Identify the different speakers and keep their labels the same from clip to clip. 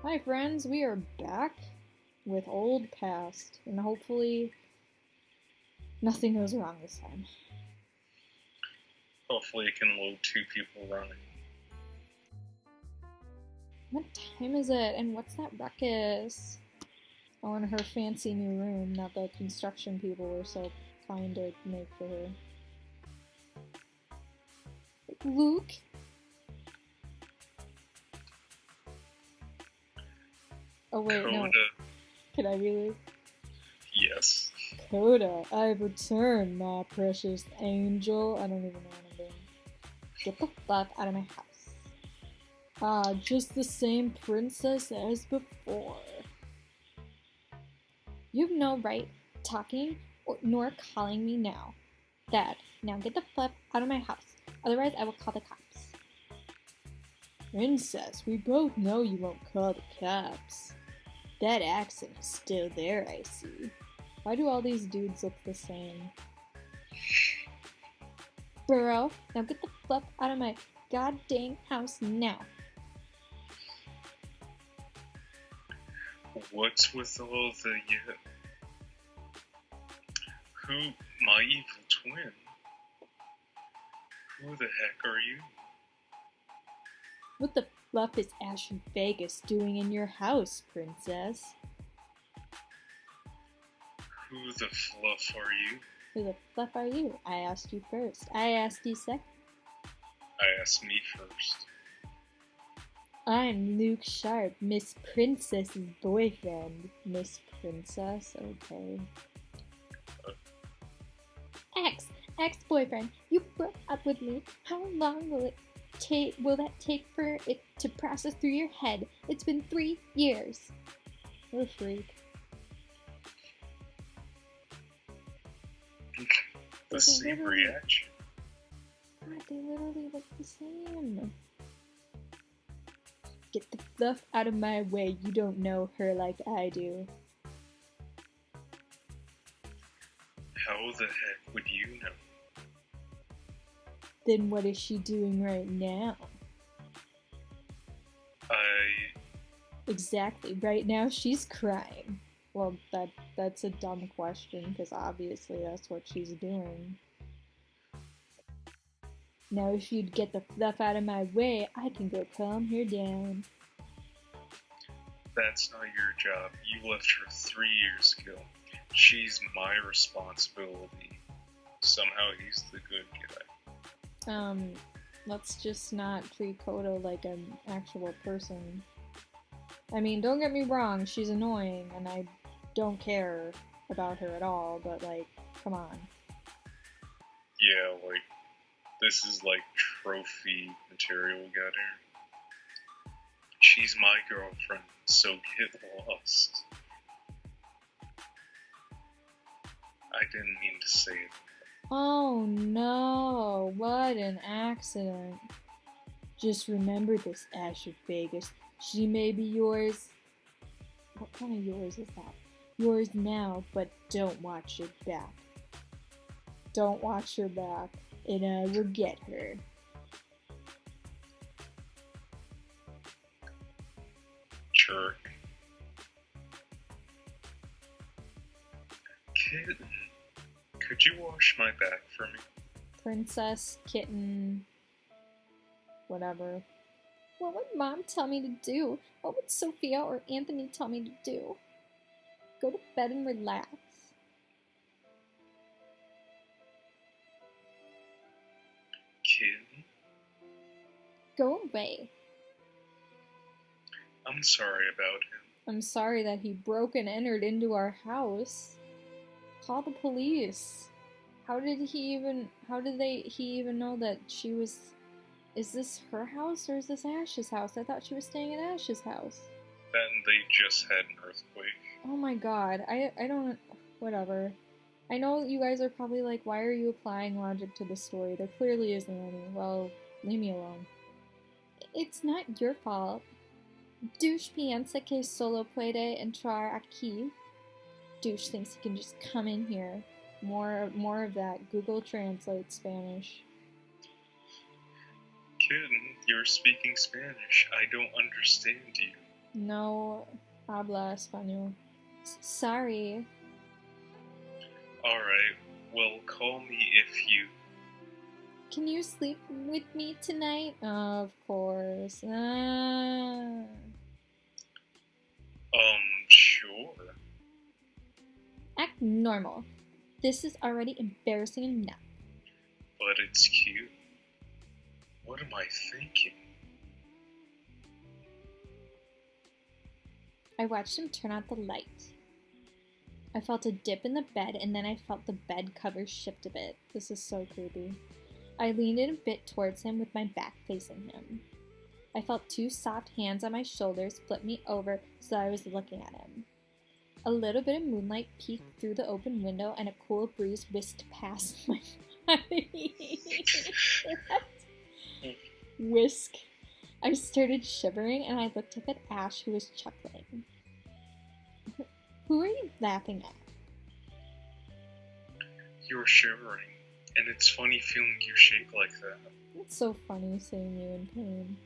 Speaker 1: Hi friends, we are back with Old Past, and hopefully nothing goes wrong this time.
Speaker 2: Hopefully it can load two people running.
Speaker 1: What time is it, and what's that ruckus? Oh, in her fancy new room that the construction people were so kind to make for her. Luke? Oh wait,
Speaker 2: Coda.
Speaker 1: no. Can I be Luke?
Speaker 2: Yes.
Speaker 1: Coda, I've returned, my precious angel. I don't even know what I'm doing. Get the fuck out of my house. Ah, just the same princess as before. You've no right talking nor calling me now. Dad, now get the fuck out of my house. Otherwise, I will call the cops. Princess, we both know you won't call the cops. That accent is still there, I see. Why do all these dudes look the same? Burrow, now get the fuck out of my goddamn house now.
Speaker 2: What's with all the Who? My evil twin? Who the heck are you?
Speaker 1: What the fluff is Ash in Vegas doing in your house, princess?
Speaker 2: Who the fluff are you?
Speaker 1: Who the fluff are you? I asked you first. I asked you second.
Speaker 2: I asked me first.
Speaker 1: I'm Luke Sharp, Miss Princess's boyfriend. Miss Princess, okay. Ex-boyfriend, you broke up with me. How long will that take for it to process through your head? It's been 3 years. What a freak.
Speaker 2: The same reaction.
Speaker 1: God, they literally look the same. Get the fluff out of my way. You don't know her like I do.
Speaker 2: How the heck would you know?
Speaker 1: Then what is she doing right now? Exactly. Right now she's crying. Well, that's a dumb question, because obviously that's what she's doing. Now if you'd get the fluff out of my way, I can go calm her down.
Speaker 2: That's not your job. You left her 3 years ago. She's my responsibility. Somehow he's the good guy.
Speaker 1: Let's just not treat Coda like an actual person. I mean, don't get me wrong, she's annoying, and I don't care about her at all, but, like, come on.
Speaker 2: Yeah, like, this is, like, trophy material we got here. She's my girlfriend, so get lost. I didn't mean to say it.
Speaker 1: Oh no, what an accident. Just remember this, Ash of Vegas. She may be yours. What kind of yours is that? Yours now, but don't watch your back. Don't watch your back, and I will get her.
Speaker 2: Jerk. Kitten, could you wash my back for me?
Speaker 1: Princess, kitten, whatever. What would Mom tell me to do? What would Sophia or Anthony tell me to do? Go to bed and relax.
Speaker 2: Kitten?
Speaker 1: Go away.
Speaker 2: I'm sorry about him.
Speaker 1: I'm sorry that he broke and entered into our house. Call the police. How did he even know that she was... Is this her house or is this Ash's house? I thought she was staying at Ash's house.
Speaker 2: Then they just had an earthquake.
Speaker 1: Oh my god, I don't... Whatever. I know you guys are probably like, why are you applying logic to the story? There clearly isn't any. Well, leave me alone. It's not your fault. Douche piensa que solo puede entrar aquí. Douche thinks he can just come in here. More of that. Google Translate Spanish.
Speaker 2: Kitten, you're speaking Spanish. I don't understand you.
Speaker 1: No habla español. Sorry.
Speaker 2: Alright, well, call me if you...
Speaker 1: Can you sleep with me tonight? Of course.
Speaker 2: Sure.
Speaker 1: Act normal. This is already embarrassing enough.
Speaker 2: But it's cute. What am I thinking?
Speaker 1: I watched him turn out the light. I felt a dip in the bed, and then I felt the bed covers shift a bit. This is so creepy. I leaned in a bit towards him with my back facing him. I felt two soft hands on my shoulders flip me over so I was looking at him. A little bit of moonlight peeked through the open window, and a cool breeze whisked past my body. Whisk. I started shivering, and I looked up at Ash, who was chuckling. Who are you laughing at?
Speaker 2: You're shivering, and it's funny feeling you shake like that.
Speaker 1: It's so funny seeing you in pain.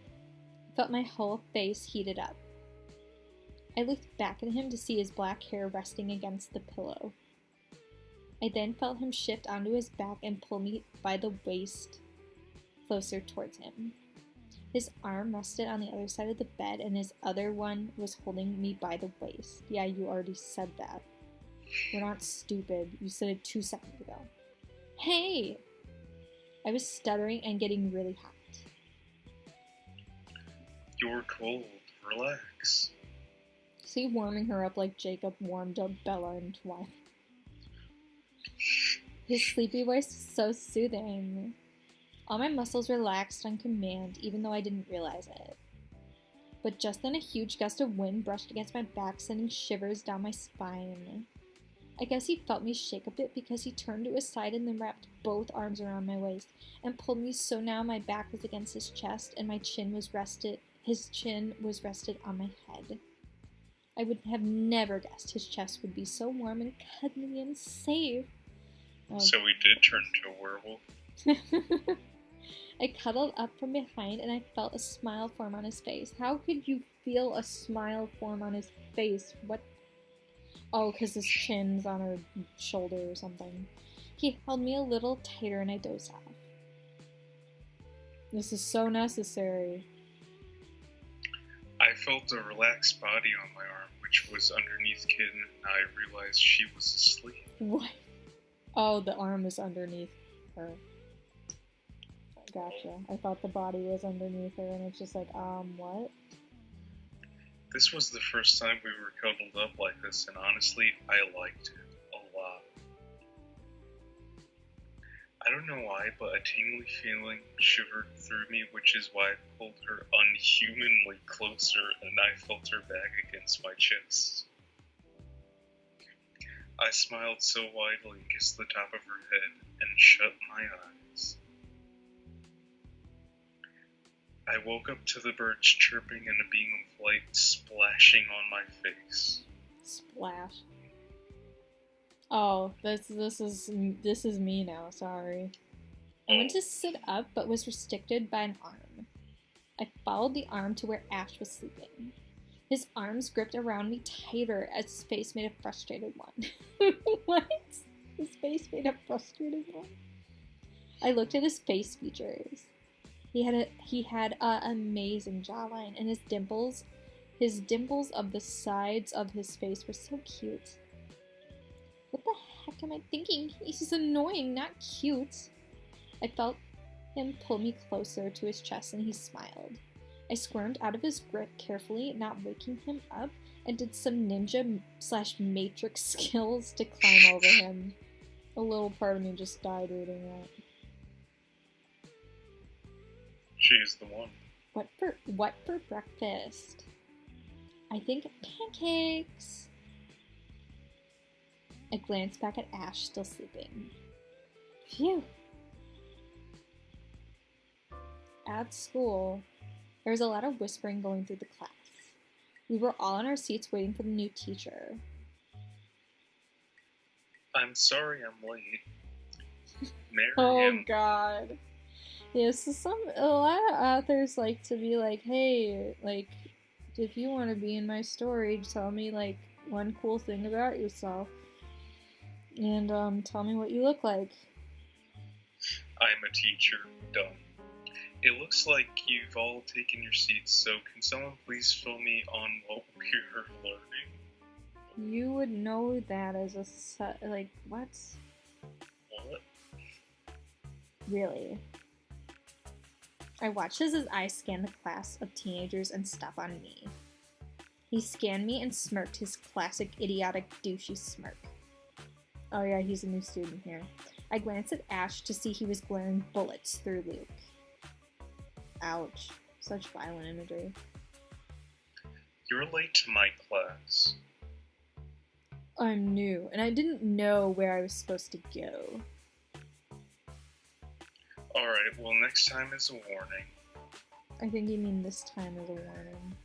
Speaker 1: I felt my whole face heated up. I looked back at him to see his black hair resting against the pillow. I then felt him shift onto his back and pull me by the waist closer towards him. His arm rested on the other side of the bed, and his other one was holding me by the waist. Yeah, you already said that. We're not stupid. You said it 2 seconds ago. Hey! I was stuttering and getting really hot.
Speaker 2: You're cold. Relax.
Speaker 1: See, warming her up like Jacob warmed up Bella in Twilight. His sleepy voice was so soothing. All my muscles relaxed on command, even though I didn't realize it. But just then a huge gust of wind brushed against my back, sending shivers down my spine. I guess he felt me shake a bit because he turned to his side and then wrapped both arms around my waist and pulled me so now my back was against his chest and his chin was rested on my head. I would have never guessed his chest would be so warm and cuddly and safe. Oh.
Speaker 2: So he did turn into a werewolf?
Speaker 1: I cuddled up from behind and I felt a smile form on his face. How could you feel a smile form on his face? What? Oh, because his chin's on her shoulder or something. He held me a little tighter and I dozed off. This is so necessary.
Speaker 2: I felt a relaxed body on my arm, which was underneath Kitten, and I realized she was asleep.
Speaker 1: What? Oh, the arm is underneath her. Gotcha. I thought the body was underneath her, and it's just like, what?
Speaker 2: This was the first time we were cuddled up like this, and honestly, I liked it a lot. I don't know why, but a tingly feeling shivered through me, which is why I pulled her unhumanly closer, and I felt her back against my chest. I smiled so widely, kissed the top of her head, and shut my eyes. I woke up to the birds chirping and a beam of light splashing on my face.
Speaker 1: Splash. Oh, this is me now, sorry. I went to sit up but was restricted by an arm. I followed the arm to where Ash was sleeping. His arms gripped around me tighter as his face made a frustrated one. What? His face made a frustrated one? I looked at his face features. He had an amazing jawline, and his dimples of the sides of his face were so cute. What the heck am I thinking? He's annoying, not cute. I felt him pull me closer to his chest, and he smiled. I squirmed out of his grip carefully, not waking him up, and did some ninja/matrix skills to climb over him. A little part of me just died reading that.
Speaker 2: She's the one.
Speaker 1: What for breakfast? I think pancakes. I glanced back at Ash, still sleeping. Phew. At school, there was a lot of whispering going through the class. We were all in our seats waiting for the new teacher.
Speaker 2: I'm sorry I'm late. Miriam.
Speaker 1: Oh God. Yeah, so a lot of authors like to be like, hey, like, If you want to be in my story, tell me like one cool thing about yourself, and tell me what you look like.
Speaker 2: I'm a teacher. Done. It looks like you've all taken your seats, so can someone please fill me on what we're learning?
Speaker 1: You would know that as a like what?
Speaker 2: What?
Speaker 1: Really? I watched as his eyes scanned the class of teenagers and stop on me. He scanned me and smirked his classic idiotic douchey smirk. Oh yeah, he's a new student here. I glanced at Ash to see he was glaring bullets through Luke. Ouch. Such violent imagery.
Speaker 2: You're late to my class.
Speaker 1: I'm new, and I didn't know where I was supposed to go.
Speaker 2: Alright, well, next time is a warning.
Speaker 1: I think you mean this time is a warning.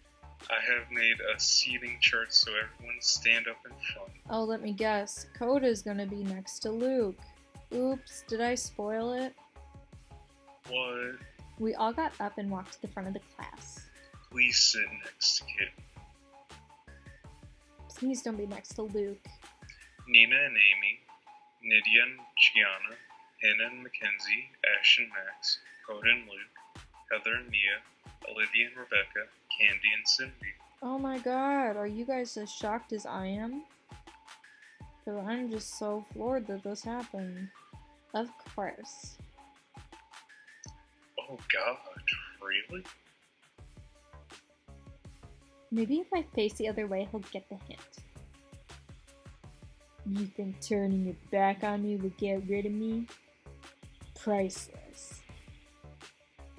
Speaker 2: I have made a seating chart so everyone stand up in front.
Speaker 1: Oh, let me guess. Coda's gonna be next to Luke. Oops, did I spoil it?
Speaker 2: What?
Speaker 1: We all got up and walked to the front of the class.
Speaker 2: Please sit next to Kit.
Speaker 1: Please don't be next to Luke.
Speaker 2: Nina and Amy, Nydia and Gianna, Hannah and Mackenzie, Ash and Max, Coda and Luke, Heather and Mia, Olivia and Rebecca, Candy and Cindy.
Speaker 1: Oh my god, are you guys as shocked as I am? Because I'm just so floored that this happened. Of course.
Speaker 2: Oh god, really?
Speaker 1: Maybe if I face the other way, he'll get the hint. You think turning your back on me would get rid of me? Priceless.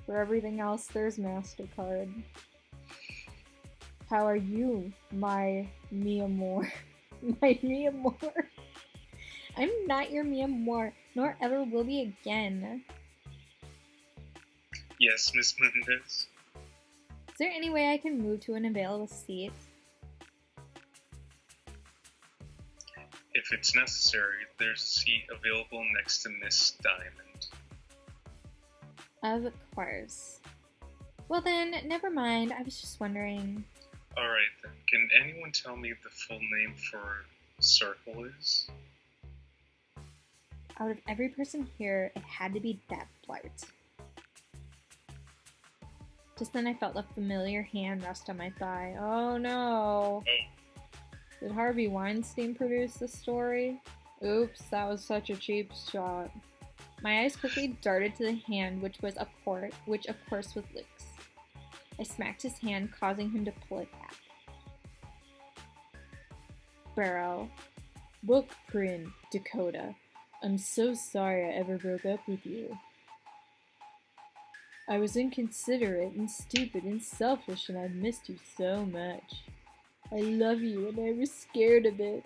Speaker 1: For everything else, there's MasterCard. How are you, my Mia Moore? My Mia Moore? I'm not your Mia Moore, nor ever will be again.
Speaker 2: Yes, Miss Mendez.
Speaker 1: Is there any way I can move to an available seat?
Speaker 2: If it's necessary, there's a seat available next to Miss Diamond.
Speaker 1: Of course. Well then, never mind. I was just wondering.
Speaker 2: Alright then, can anyone tell me the full name for Circle is?
Speaker 1: Out of every person here, it had to be that Blart. Just then I felt a familiar hand rest on my thigh. Oh no! Did Harvey Weinstein produce this story? Oops, that was such a cheap shot. My eyes quickly darted to the hand, which of course was Luke's. I smacked his hand, causing him to pull it back. Burrow. Book print, Dakota. I'm so sorry I ever broke up with you. I was inconsiderate and stupid and selfish, and I missed you so much. I love you, and I was scared of it.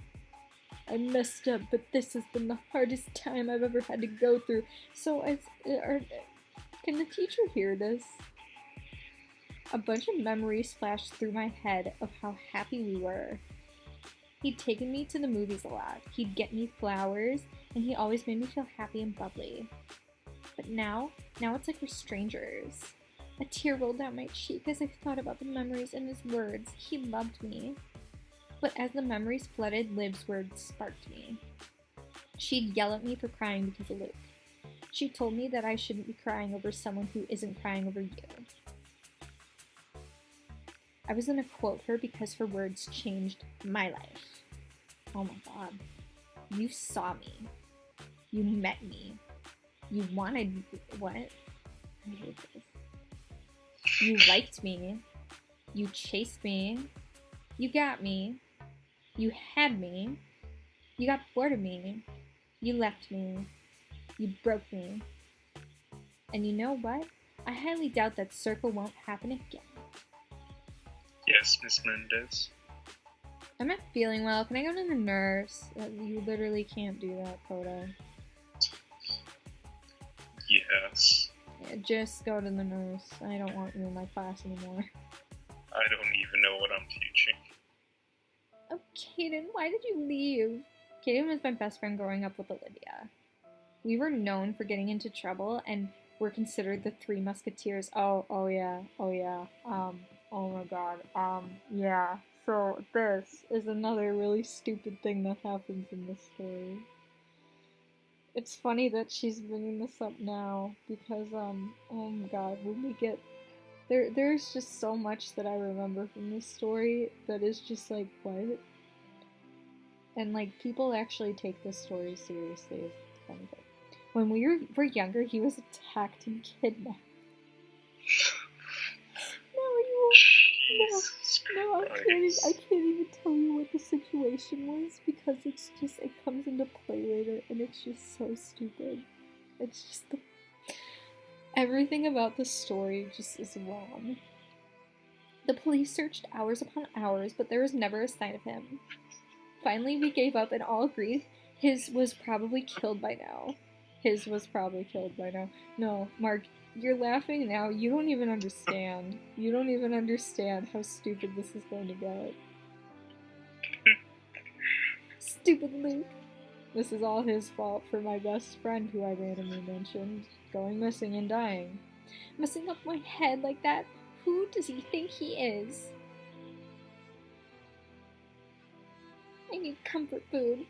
Speaker 1: I messed up, but this has been the hardest time I've ever had to go through. So, can the teacher hear this? A bunch of memories flashed through my head of how happy we were. He'd taken me to the movies a lot. He'd get me flowers, and he always made me feel happy and bubbly. But now it's like we're strangers. A tear rolled down my cheek as I thought about the memories and his words. He loved me. But as the memories flooded, Liv's words sparked me. She'd yell at me for crying because of Luke. She told me that I shouldn't be crying over someone who isn't crying over you. I was gonna quote her because her words changed my life. Oh my god. You saw me. You met me. You wanted... what? I hate this. You liked me. You chased me. You got me. You had me. You got bored of me. You left me. You broke me. And you know what? I highly doubt that circle won't happen again.
Speaker 2: Yes, Miss Mendez.
Speaker 1: I'm not feeling well. Can I go to the nurse? You literally can't do that, Coda.
Speaker 2: Yes.
Speaker 1: Yeah, just go to the nurse. I don't want you in my class anymore.
Speaker 2: I don't even know what I'm teaching.
Speaker 1: Oh, Kaden, why did you leave? Kaden was my best friend growing up with Olivia. We were known for getting into trouble and were considered the Three Musketeers. Oh yeah. Oh my god. Yeah. So this is another really stupid thing that happens in this story. It's funny that she's bringing this up now because oh my god, when we get there's just so much that I remember from this story that is just like what? And like people actually take this story seriously is the funny thing. When we were younger, he was attacked and kidnapped. No, you
Speaker 2: Jesus
Speaker 1: no,
Speaker 2: Christ.
Speaker 1: I can't even tell you what the situation was because it's just it comes into play later and it's just so stupid. It's just everything about the story just is wrong. The police searched hours upon hours, but there was never a sign of him. Finally, we gave up and all agreed his was probably killed by now. His was probably killed by now. No, Mark, you're laughing now. You don't even understand. You don't even understand how stupid this is going to get. Stupid Luke. This is all his fault for my best friend who I randomly mentioned going missing and dying. Messing up my head like that? Who does he think he is? I need comfort food.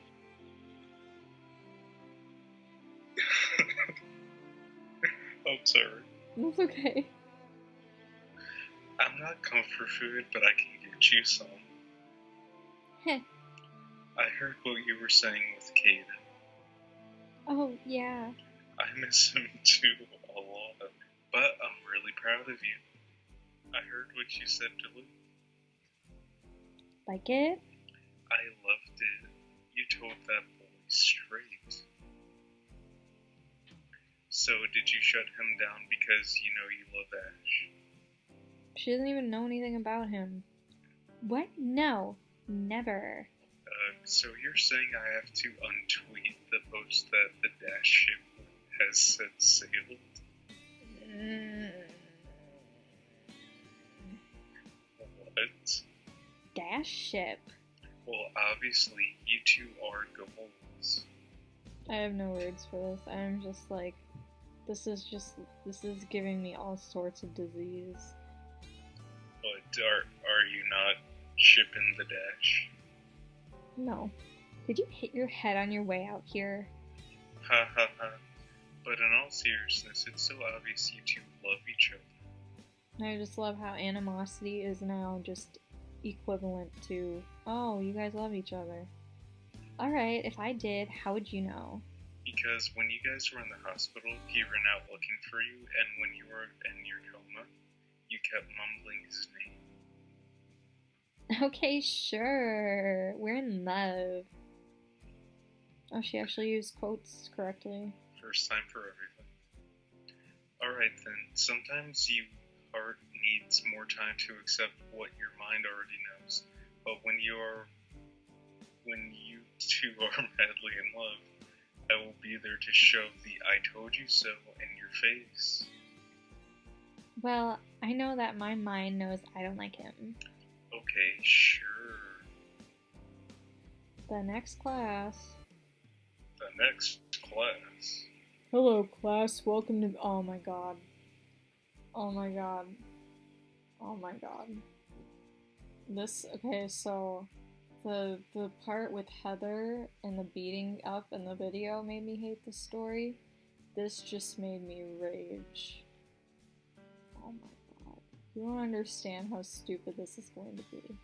Speaker 2: I'm sorry.
Speaker 1: That's okay.
Speaker 2: I'm not comfort food, but I can get you some.
Speaker 1: Heh.
Speaker 2: I heard what you were saying with Caden.
Speaker 1: Oh, yeah.
Speaker 2: I miss him too a lot, but I'm really proud of you. I heard what you said to Luke.
Speaker 1: Like it?
Speaker 2: I loved it. You told that boy straight. So, did you shut him down because you know you love Ash?
Speaker 1: She doesn't even know anything about him. What? No. Never.
Speaker 2: So you're saying I have to untweet the post that the Dash ship has said sailed? What?
Speaker 1: Dash ship?
Speaker 2: Well, obviously, you two are goals.
Speaker 1: I have no words for this. I'm just like, this is giving me all sorts of disease.
Speaker 2: But are you not shipping the Dash?
Speaker 1: No. Did you hit your head on your way out here?
Speaker 2: Ha ha ha. But in all seriousness, it's so obvious you two love each other.
Speaker 1: I just love how animosity is now just equivalent to, oh, you guys love each other. Alright, if I did, how would you know?
Speaker 2: Because when you guys were in the hospital, he ran out looking for you, and when you were in your coma, you kept mumbling his name.
Speaker 1: Okay, sure. We're in love. Oh, she actually used quotes correctly.
Speaker 2: First time for everything. Alright then, sometimes your heart needs more time to accept what your mind already knows. But when you two are madly in love, I will be there to shove the I told you so in your face.
Speaker 1: Well, I know that my mind knows I don't like him.
Speaker 2: Okay, sure.
Speaker 1: The next class.
Speaker 2: The next class.
Speaker 1: Hello, class. Welcome to. Oh my god. Oh my god. Oh my god. This. Okay, so. The part with Heather and the beating up in the video made me hate the story. This just made me rage. Oh my god. You don't understand how stupid this is going to be.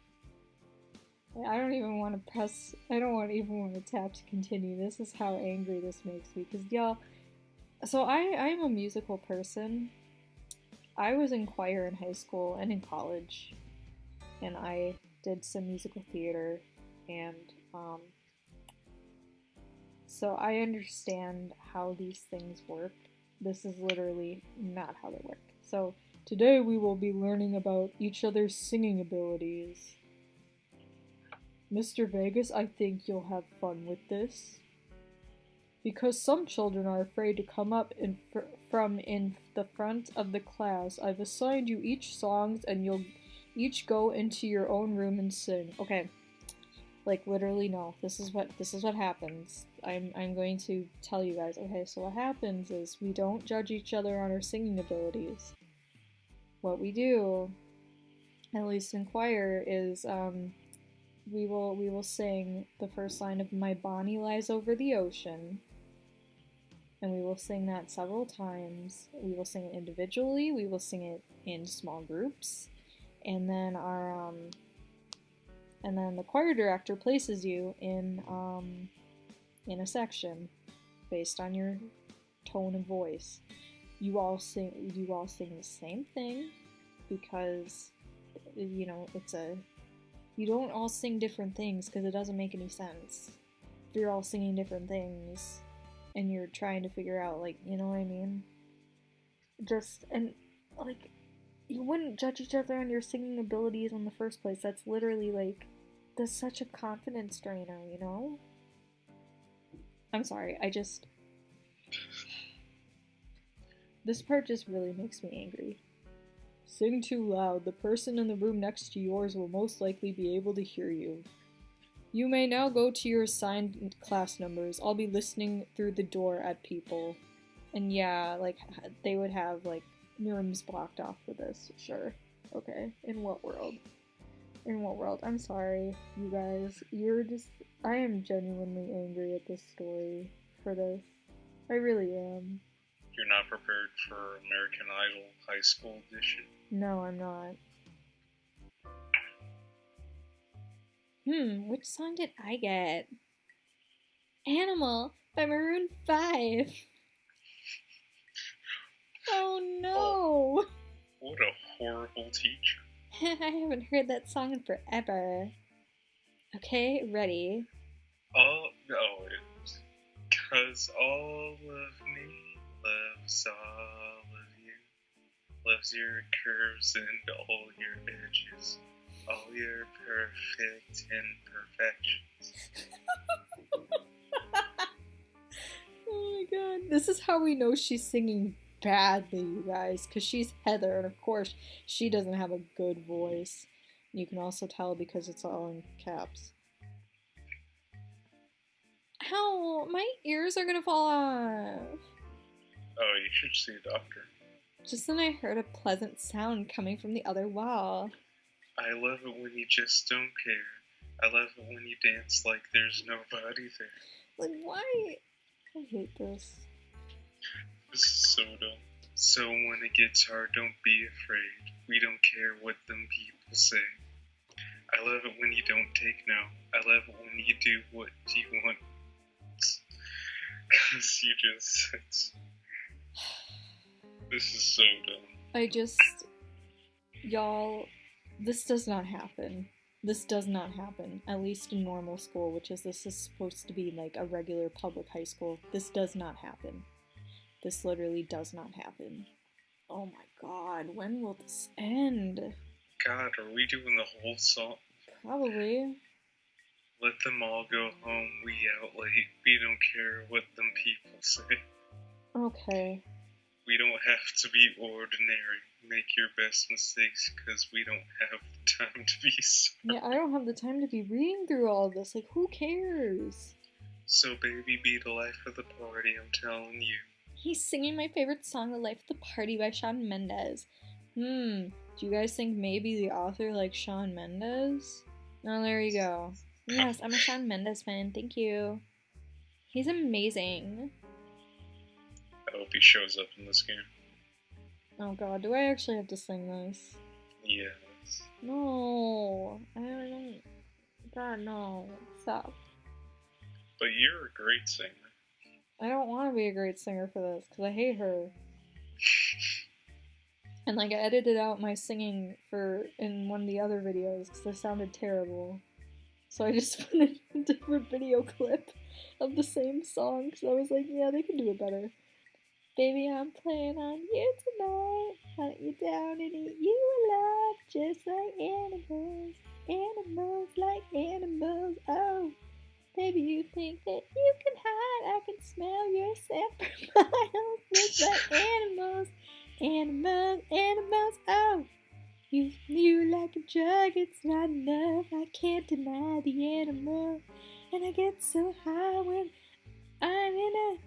Speaker 1: I don't even want to press. I don't even want to tap to continue. This is how angry this makes me. Because, y'all. So, I'm a musical person. I was in choir in high school and in college. And I did some musical theater. And, so I understand how these things work. This is literally not how they work. So, today we will be learning about each other's singing abilities. Mr. Vegas, I think you'll have fun with this. Because some children are afraid to come up from in the front of the class, I've assigned you each songs and you'll each go into your own room and sing. Okay. Like literally no. This is what happens. I'm going to tell you guys. Okay, so what happens is we don't judge each other on our singing abilities. What we do at least in choir, is we will sing the first line of "My Bonnie Lies Over the Ocean," and we will sing that several times. We will sing it individually. We will sing it in small groups, and then the choir director places you in a section based on your tone of voice. You all sing the same thing because you don't all sing different things because it doesn't make any sense. If you're all singing different things and you're trying to figure out, like, you know what I mean? You wouldn't judge each other on your singing abilities in the first place. That's literally, like, that's such a confidence drainer, you know? I'm sorry, this part just really makes me angry. Sing too loud. The person in the room next to yours will most likely be able to hear you. You may now go to your assigned class numbers. I'll be listening through the door at people. And yeah, like, they would have, like, rooms blocked off for this, sure. Okay, in what world? In what world? I'm sorry, you guys. I am genuinely angry at this story for this. I really am.
Speaker 2: You're not prepared for American Idol High School Edition?
Speaker 1: No, I'm not. Which song did I get? Animal by Maroon 5. Oh no!
Speaker 2: What a horrible teacher.
Speaker 1: I haven't heard that song in forever. Okay, ready?
Speaker 2: It's 'cause all of me loves all of you, loves your curves and all your edges, all your perfect imperfections.
Speaker 1: Oh my god. This is how we know she's singing badly, you guys, because she's Heather, and of course, she doesn't have a good voice. You can also tell because it's all in caps. Ow, my ears are gonna fall off.
Speaker 2: Oh, you should see a doctor.
Speaker 1: Just then I heard a pleasant sound coming from the other wall.
Speaker 2: I love it when you just don't care. I love it when you dance like there's nobody there.
Speaker 1: Like, why? I hate this.
Speaker 2: This is so dumb. So when it gets hard, don't be afraid. We don't care what them people say. I love it when you don't take no. I love it when you do what you want. 'Cause you just... This is so dumb.
Speaker 1: Y'all, this does not happen. This does not happen. At least in normal school, this is supposed to be like a regular public high school. This does not happen. This literally does not happen. Oh my god, when will this end?
Speaker 2: God, are we doing the whole song?
Speaker 1: Probably.
Speaker 2: Let them all go home, we out late. We don't care what them people say.
Speaker 1: Okay.
Speaker 2: We don't have to be ordinary. Make your best mistakes, because we don't have the time to be sorry.
Speaker 1: Yeah, I don't have the time to be reading through all of this. Like, who cares?
Speaker 2: So baby, be the life of the party, I'm telling you.
Speaker 1: He's singing my favorite song, The Life of the Party by Shawn Mendes. Do you guys think maybe the author likes Shawn Mendes? Oh, there you go. Yes, I'm a Shawn Mendes fan, thank you. He's amazing.
Speaker 2: I hope he shows up in this game.
Speaker 1: Oh god, do I actually have to sing this?
Speaker 2: Yes.
Speaker 1: No, I don't. God, no. Stop.
Speaker 2: But you're a great singer.
Speaker 1: I don't want to be a great singer for this, because I hate her. And like, I edited out my singing in one of the other videos, because it sounded terrible. So I just put in a different video clip of the same song, because I was like, yeah, they can do it better. Baby, I'm playing on you tonight. Hunt you down and eat you alive, just like animals. Animals like animals. Oh, baby, you think that you can hide? I can smell your scent for miles, just like animals. Animals, animals. Oh, you like a drug. It's not enough. I can't deny the animal, and I get so high when I'm in a.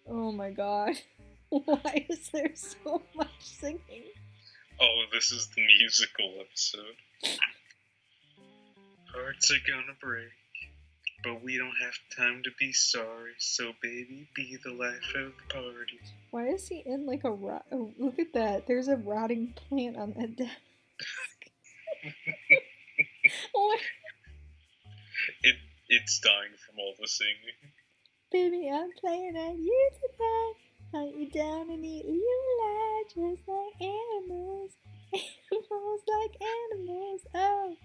Speaker 1: Oh my god. Why is there so much singing?
Speaker 2: Oh, this is the musical episode. Hearts are gonna break, but we don't have time to be sorry. So, baby, be the life of the party.
Speaker 1: Why is he in like a rot? Oh, look at that. There's a rotting plant on that desk. What?
Speaker 2: It's dying from all the singing.
Speaker 1: Baby, I'm playing at you tonight. Hunt you down and eat you alive, just like animals. Animals like animals. Oh,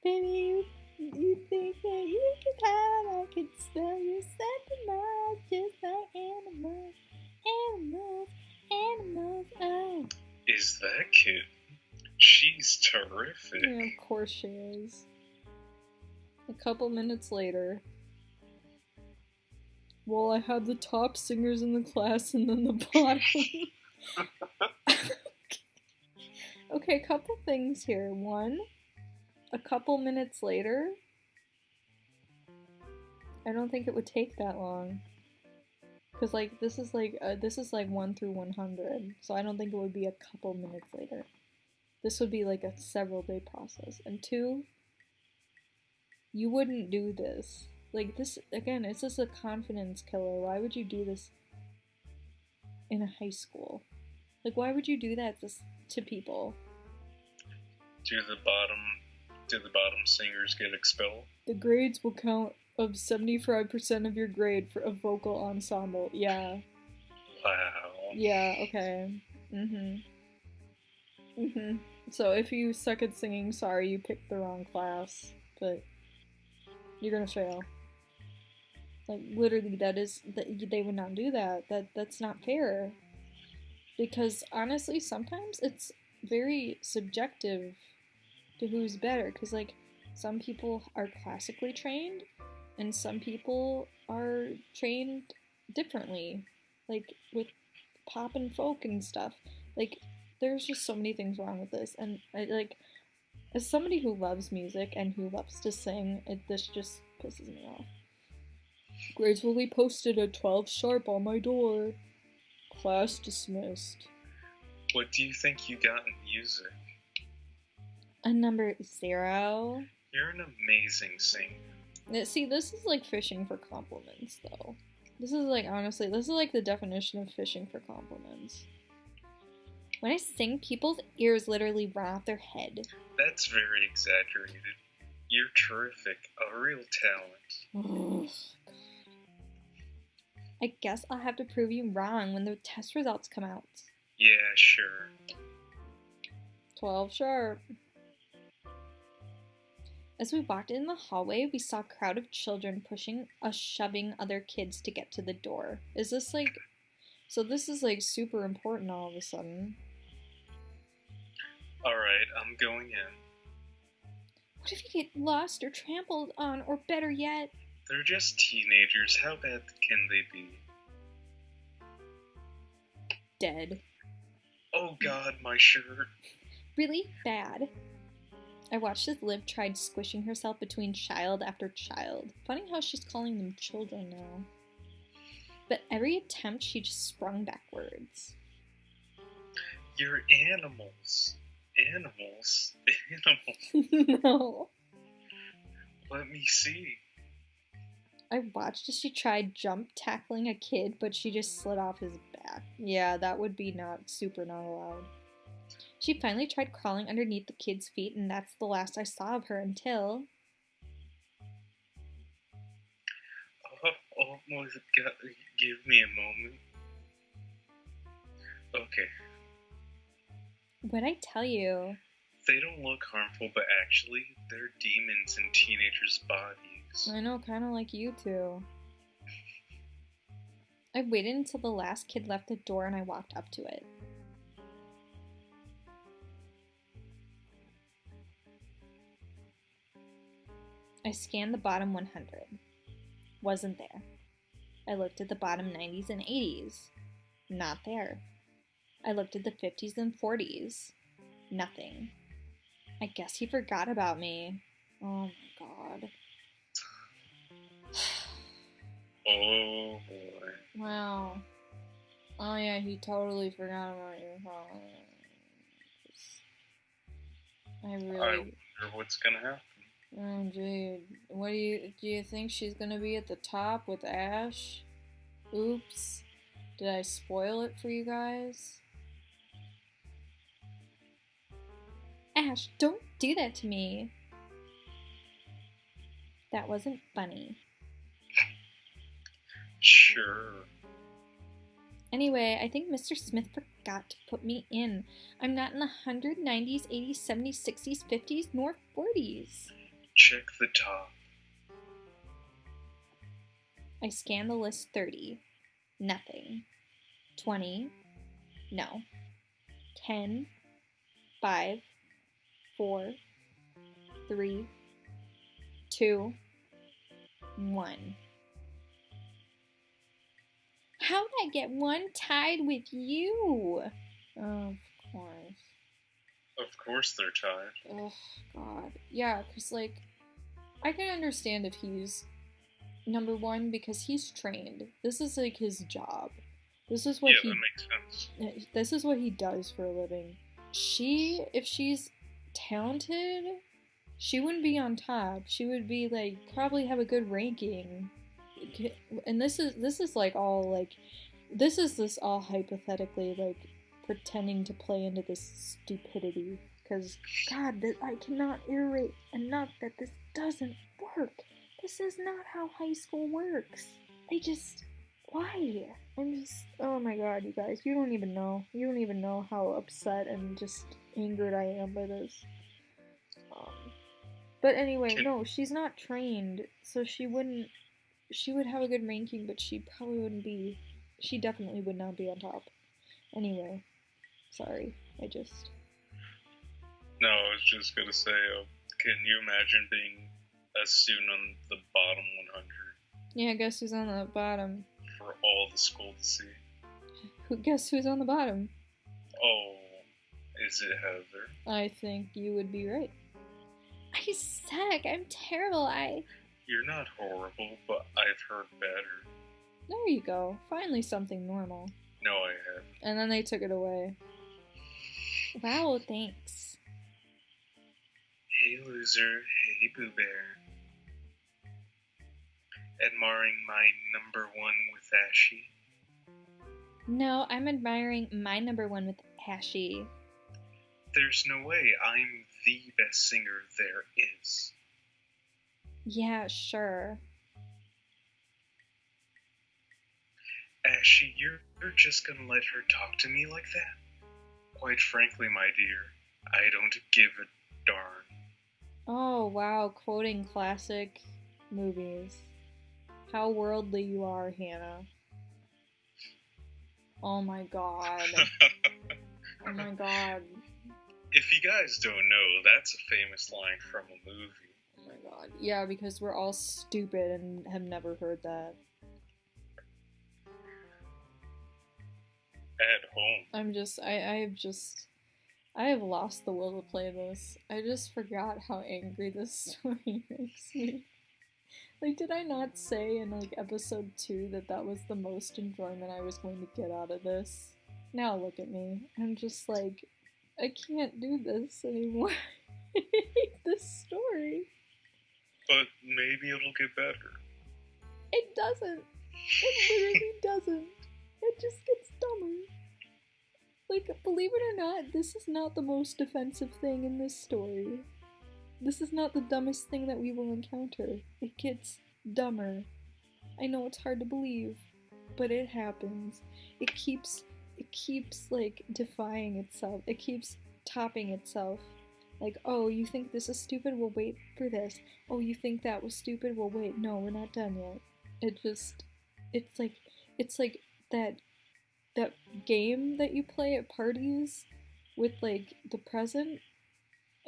Speaker 1: baby, you think that you can hide? I can smell you 7 miles, just like animals. Animals, animals. Oh.
Speaker 2: Is that kid? She's terrific.
Speaker 1: Yeah, of course she is. A couple minutes later. Well, I had the top singers in the class and then the bottom. Okay, a couple things here. One, a couple minutes later. I don't think it would take that long. Cause like this is like 1 through 100, so I don't think it would be a couple minutes later. This would be like a several day process. And two, you wouldn't do this. Like this again, it's just a confidence killer. Why would you do this in a high school? Like why would you do that to people?
Speaker 2: Do the bottom singers get expelled?
Speaker 1: The grades will count of 75% of your grade for a vocal ensemble. Yeah.
Speaker 2: Wow.
Speaker 1: Yeah, okay. So if you suck at singing, sorry, you picked the wrong class, but you're gonna fail. Like literally, they would not do that. That's not fair. Because honestly, sometimes it's very subjective to who's better. Because like some people are classically trained, and some people are trained differently, like with pop and folk and stuff. Like there's just so many things wrong with this, and as somebody who loves music and who loves to sing, this just pisses me off. Grades will be posted at 12 sharp on my door. Class dismissed.
Speaker 2: What do you think you got in music?
Speaker 1: A number 0.
Speaker 2: You're an amazing singer.
Speaker 1: See, this is like fishing for compliments, though. This is like, honestly, this is like the definition of fishing for compliments. When I sing, people's ears literally run off their head.
Speaker 2: That's very exaggerated. You're terrific. A real talent.
Speaker 1: I guess I'll have to prove you wrong when the test results come out.
Speaker 2: Yeah, sure.
Speaker 1: 12 sharp. As we walked in the hallway, we saw a crowd of children shoving other kids to get to the door. Is this like... So this is like super important all of a sudden.
Speaker 2: Alright, I'm going in.
Speaker 1: What if you get lost or trampled on, or better yet...
Speaker 2: They're just teenagers. How bad can they be?
Speaker 1: Dead.
Speaker 2: Oh god, my shirt.
Speaker 1: Really bad. I watched as Liv tried squishing herself between child after child. Funny how she's calling them children now. But every attempt, she just sprung backwards.
Speaker 2: You're animals. Animals? Animals?
Speaker 1: No.
Speaker 2: Let me see.
Speaker 1: I watched as she tried jump tackling a kid, but she just slid off his back. Yeah, that would be not allowed. She finally tried crawling underneath the kid's feet, and that's the last I saw of her until...
Speaker 2: Give me a moment. Okay.
Speaker 1: What'd I tell you?
Speaker 2: They don't look harmful, but actually, they're demons in teenagers' bodies.
Speaker 1: I know, kind of like you two. I waited until the last kid left the door and I walked up to it. I scanned the bottom 100. Wasn't there. I looked at the bottom 90s and 80s. Not there. I looked at the 50s and 40s. Nothing. I guess he forgot about me. Oh my god.
Speaker 2: Oh boy.
Speaker 1: Wow. Oh yeah, he totally forgot about your phone. I
Speaker 2: I
Speaker 1: really.
Speaker 2: wonder what's gonna happen.
Speaker 1: Oh, dude. What do you think she's gonna be at the top with Ash? Oops. Did I spoil it for you guys? Ash, don't do that to me. That wasn't funny.
Speaker 2: Sure.
Speaker 1: Anyway, I think Mr. Smith forgot to put me in. I'm not in the 190s, 80s, 70s, 60s, 50s, nor 40s.
Speaker 2: Check the top.
Speaker 1: I scan the list 30. Nothing. 20. No. 10. 5. 4. 3. 2. 1. How did I get one tied with you? Oh, of course.
Speaker 2: Of course they're tied.
Speaker 1: Oh, God. Yeah, because, like, I can understand if he's number one because he's trained. This is, like, his job. This is what
Speaker 2: that makes sense.
Speaker 1: This is what he does for a living. If she's talented, she wouldn't be on top. She would be, like, probably have a good ranking. And this is like all like this is this all hypothetically like pretending to play into this stupidity because God, I cannot iterate enough that this doesn't work. This is not how high school works. Why? Oh my God, you guys, you don't even know how upset and just angered I am by this. But anyway, no, she's not trained, so she would have a good ranking, but she probably wouldn't be. She definitely would not be on top. Anyway, sorry.
Speaker 2: No, I was just gonna say, can you imagine being a student on the bottom 100?
Speaker 1: Yeah, guess who's on the bottom?
Speaker 2: For all the school to see.
Speaker 1: Guess who's on the bottom?
Speaker 2: Oh, is it Heather?
Speaker 1: I think you would be right. I suck. I'm terrible.
Speaker 2: You're not horrible, but I've heard better.
Speaker 1: There you go. Finally something normal.
Speaker 2: No, I haven't.
Speaker 1: And then they took it away. Wow, thanks.
Speaker 2: Hey loser, hey Boo Bear. Admiring my number one with Ashy?
Speaker 1: No, I'm admiring my number one with Ashy.
Speaker 2: There's no way I'm the best singer there is.
Speaker 1: Yeah, sure.
Speaker 2: Ashy, you're just gonna let her talk to me like that? Quite frankly, my dear, I don't give a darn.
Speaker 1: Oh, wow, quoting classic movies. How worldly you are, Hannah. Oh my God. Oh my God.
Speaker 2: If you guys don't know, that's a famous line from a movie.
Speaker 1: Oh my God. Yeah, because we're all stupid and have never heard that.
Speaker 2: At home.
Speaker 1: I have lost the will to play this. I just forgot how angry this story makes me. Like, did I not say in, like, episode 2 that was the most enjoyment I was going to get out of this? Now look at me. I'm just like, I can't do this anymore. I hate this story.
Speaker 2: But maybe it'll get better.
Speaker 1: It doesn't. It literally doesn't. It just gets dumber. Like, believe it or not, this is not the most offensive thing in this story. This is not the dumbest thing that we will encounter. It gets dumber. I know it's hard to believe, but it happens. It keeps like defying itself. It keeps topping itself. Like, oh, you think this is stupid? Well, wait for this. Oh, you think that was stupid? Well, wait, no, we're not done yet. It's like that game that you play at parties with like the present,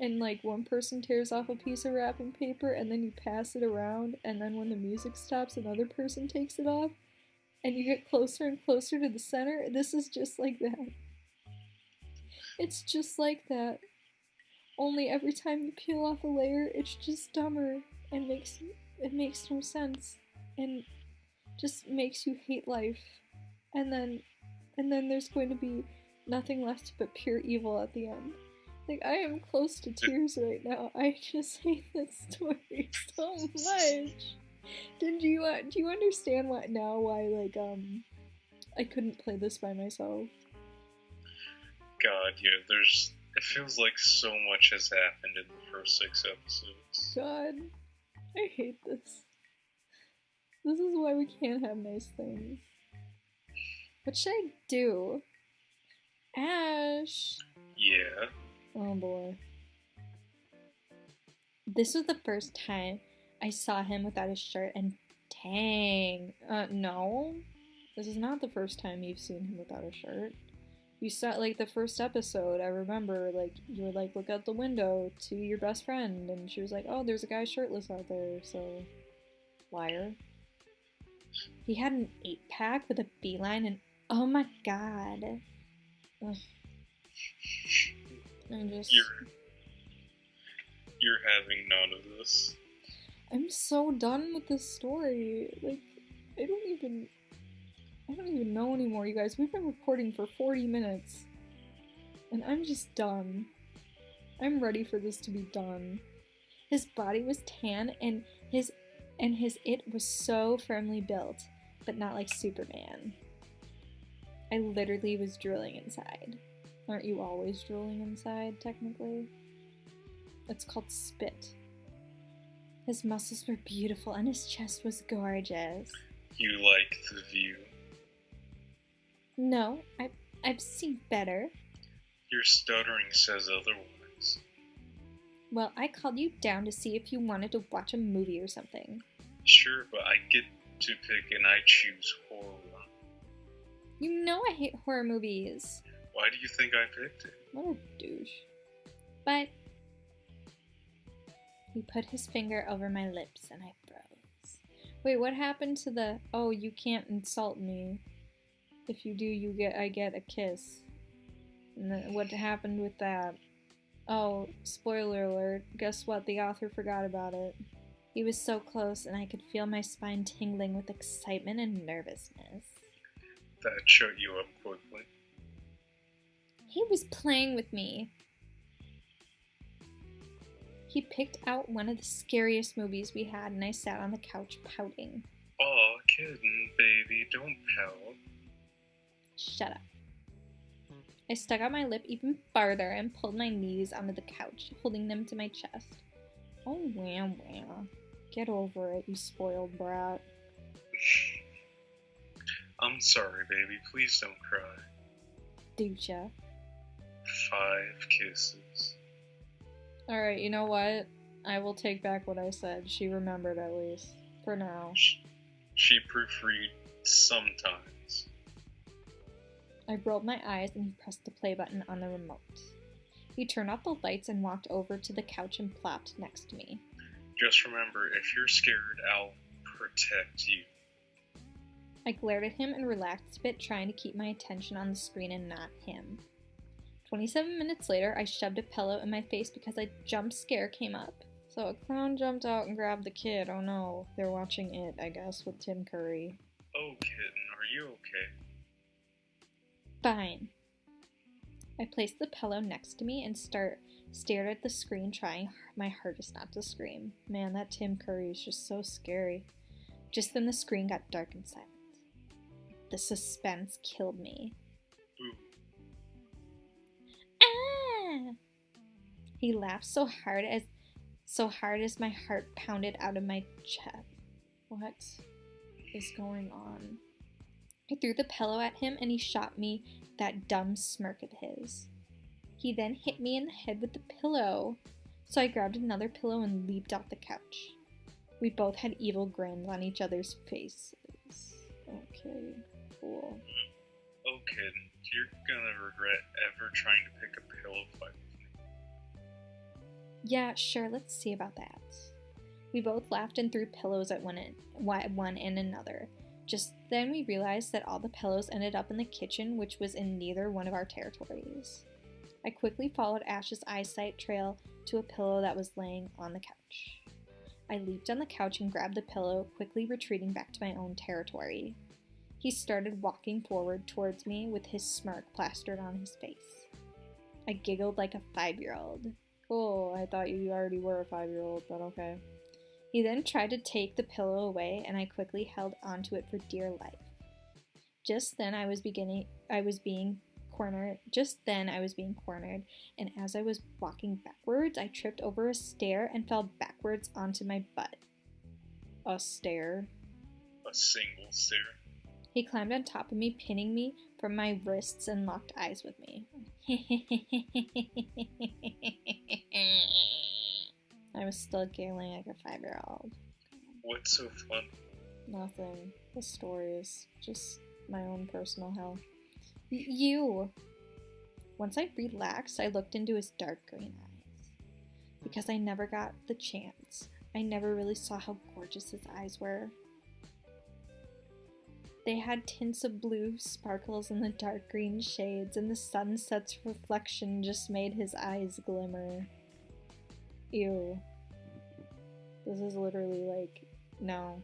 Speaker 1: and like one person tears off a piece of wrapping paper and then you pass it around, and then when the music stops another person takes it off and you get closer and closer to the center. This is just like that. It's just like that. Only every time you peel off a layer, it's just dumber and it makes no sense and just makes you hate life. And then and then there's going to be nothing left but pure evil at the end. Like, I am close to tears right now. I just hate this story so much. Do you understand why I couldn't play this by myself?
Speaker 2: God, yeah, it feels like so much has happened in the first 6 episodes.
Speaker 1: God, I hate this. This is why we can't have nice things. What should I do? Ash!
Speaker 2: Yeah.
Speaker 1: Oh boy. This was the first time I saw him without his shirt, and dang. No. This is not the first time you've seen him without a shirt. You saw, like, the first episode, I remember, like, you were like, look out the window to your best friend, and she was like, oh, there's a guy shirtless out there, so. Liar. He had an 8-pack with a beeline, and oh my god. Ugh.
Speaker 2: You're having none of this.
Speaker 1: I'm so done with this story. Like, I don't even know anymore, you guys. We've been recording for 40 minutes. And I'm just done. I'm ready for this to be done. His body was tan and his it was so firmly built, but not like Superman. I literally was drooling inside. Aren't you always drooling inside, technically? It's called spit. His muscles were beautiful and his chest was gorgeous.
Speaker 2: You like the view?
Speaker 1: No, I've seen better.
Speaker 2: Your stuttering says otherwise.
Speaker 1: Well, I called you down to see if you wanted to watch a movie or something.
Speaker 2: Sure, but I get to pick and I choose horror.
Speaker 1: You know I hate horror movies.
Speaker 2: Why do you think I picked it?
Speaker 1: What a douche. But he put his finger over my lips and I froze. Wait, what happened to the, oh, you can't insult me. If you do, I get a kiss. And then what happened with that? Oh, spoiler alert. Guess what? The author forgot about it. He was so close and I could feel my spine tingling with excitement and nervousness.
Speaker 2: That shut you up quickly.
Speaker 1: He was playing with me. He picked out one of the scariest movies we had and I sat on the couch pouting.
Speaker 2: Aw, kitten, baby, don't pout.
Speaker 1: Shut up. I stuck out my lip even farther and pulled my knees onto the couch, holding them to my chest. Oh, wham wham. Get over it, you spoiled brat.
Speaker 2: I'm sorry, baby. Please don't cry.
Speaker 1: Doucha.
Speaker 2: 5 kisses.
Speaker 1: Alright, you know what? I will take back what I said. She remembered at least. For now.
Speaker 2: She proofread sometimes.
Speaker 1: I rolled my eyes and he pressed the play button on the remote. He turned off the lights and walked over to the couch and plopped next to me.
Speaker 2: Just remember, if you're scared, I'll protect you.
Speaker 1: I glared at him and relaxed a bit, trying to keep my attention on the screen and not him. 27 minutes later, I shoved a pillow in my face because a jump scare came up. So a clown jumped out and grabbed the kid. Oh no, they're watching it, I guess, with Tim Curry.
Speaker 2: Oh, kitten, are you okay?
Speaker 1: Fine. I placed the pillow next to me and stared at the screen, trying my hardest not to scream. Man, that Tim Curry is just so scary. Just then the screen got dark and silent. The suspense killed me.
Speaker 2: Ooh.
Speaker 1: Ah! He laughed so hard as my heart pounded out of my chest. What is going on? I threw the pillow at him and he shot me that dumb smirk of his. He then hit me in the head with the pillow, so I grabbed another pillow and leaped off the couch. We both had evil grins on each other's faces. Okay, cool.
Speaker 2: Oh, kitten, you're gonna regret ever trying to pick a pillow fight with me.
Speaker 1: Yeah, sure, let's see about that. We both laughed and threw pillows at one and another. Just then we realized that all the pillows ended up in the kitchen, which was in neither one of our territories. I quickly followed Ash's eyesight trail to a pillow that was laying on the couch. I leaped on the couch and grabbed the pillow, quickly retreating back to my own territory. He started walking forward towards me with his smirk plastered on his face. I giggled like a 5-year-old. Cool, I thought you already were a 5-year-old, but okay. He then tried to take the pillow away, and I quickly held onto it for dear life. Just then I was being cornered, and as I was walking backwards, I tripped over a stair and fell backwards onto my butt. A stair?
Speaker 2: A single stair.
Speaker 1: He climbed on top of me, pinning me from my wrists and locked eyes with me. I was still giggling like a 5-year-old.
Speaker 2: What's so funny?
Speaker 1: Nothing. The story is just my own personal hell. You! Once I relaxed, I looked into his dark green eyes. Because I never got the chance. I never really saw how gorgeous his eyes were. They had tints of blue, sparkles in the dark green shades, and the sunset's reflection just made his eyes glimmer. Ew. This is literally like, no.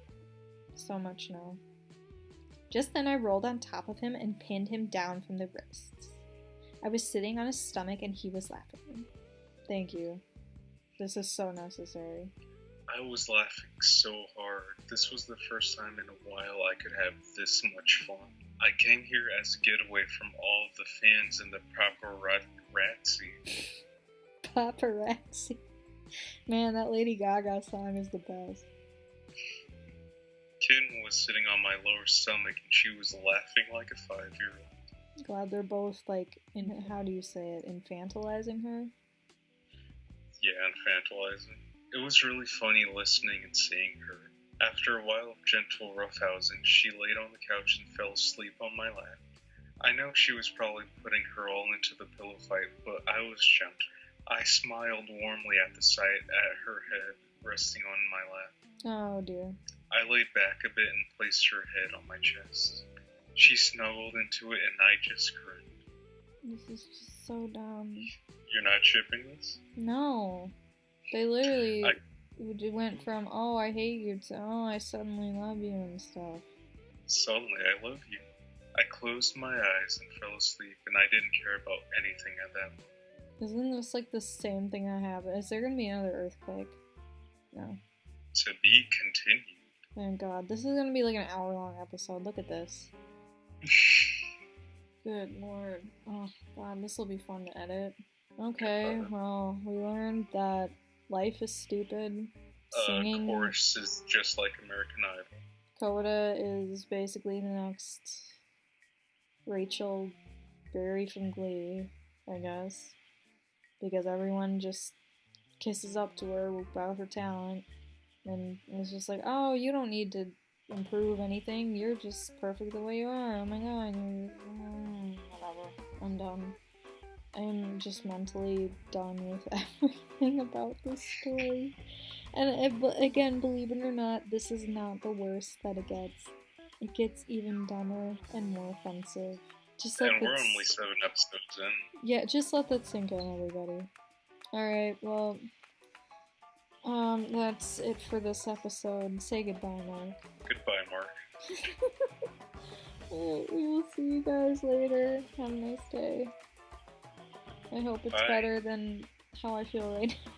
Speaker 1: So much no. Just then I rolled on top of him and pinned him down from the wrists. I was sitting on his stomach and he was laughing. Thank you. This is so necessary.
Speaker 2: I was laughing so hard. This was the first time in a while I could have this much fun. I came here as a getaway from all of the fans and the paparazzi.
Speaker 1: Paparazzi. Man, that Lady Gaga song is the best.
Speaker 2: Kitten was sitting on my lower stomach and she was laughing like a 5-year-old.
Speaker 1: Glad they're both like, how do you say it, infantilizing her?
Speaker 2: Yeah, infantilizing. It was really funny listening and seeing her. After a while of gentle roughhousing, she laid on the couch and fell asleep on my lap. I know she was probably putting her all into the pillow fight, but I was gentle. I smiled warmly at the sight at her head resting on my lap.
Speaker 1: Oh dear.
Speaker 2: I laid back a bit and placed her head on my chest. She snuggled into it and I just grinned.
Speaker 1: This is just so dumb.
Speaker 2: You're not shipping this?
Speaker 1: No. They literally went from, oh, I hate you, to, oh, I suddenly love you and stuff.
Speaker 2: Suddenly I love you. I closed my eyes and fell asleep, and I didn't care about anything at that moment.
Speaker 1: Isn't this like the same thing that happened? Is there gonna be another earthquake? No.
Speaker 2: To be continued.
Speaker 1: Oh god, this is gonna be like an hour-long episode. Look at this. Good lord. Oh god, this will be fun to edit. Okay, well, we learned that life is stupid. Singing.
Speaker 2: Chorus is just like American Idol.
Speaker 1: Coda is basically the next Rachel Berry from Glee, I guess. Because everyone just kisses up to her about her talent. And it's just like, oh, you don't need to improve anything. You're just perfect the way you are. Oh my god. Whatever. I'm done. I'm just mentally done with everything about this story. And again, believe it or not, this is not the worst that it gets. It gets even dumber and more offensive. Just
Speaker 2: and we're only 7 episodes in.
Speaker 1: Yeah, just let that sink in, everybody. Alright, well, that's it for this episode. Say goodbye, Mark.
Speaker 2: Goodbye, Mark.
Speaker 1: We will see you guys later. Have a nice day. I hope it's better than how I feel right now.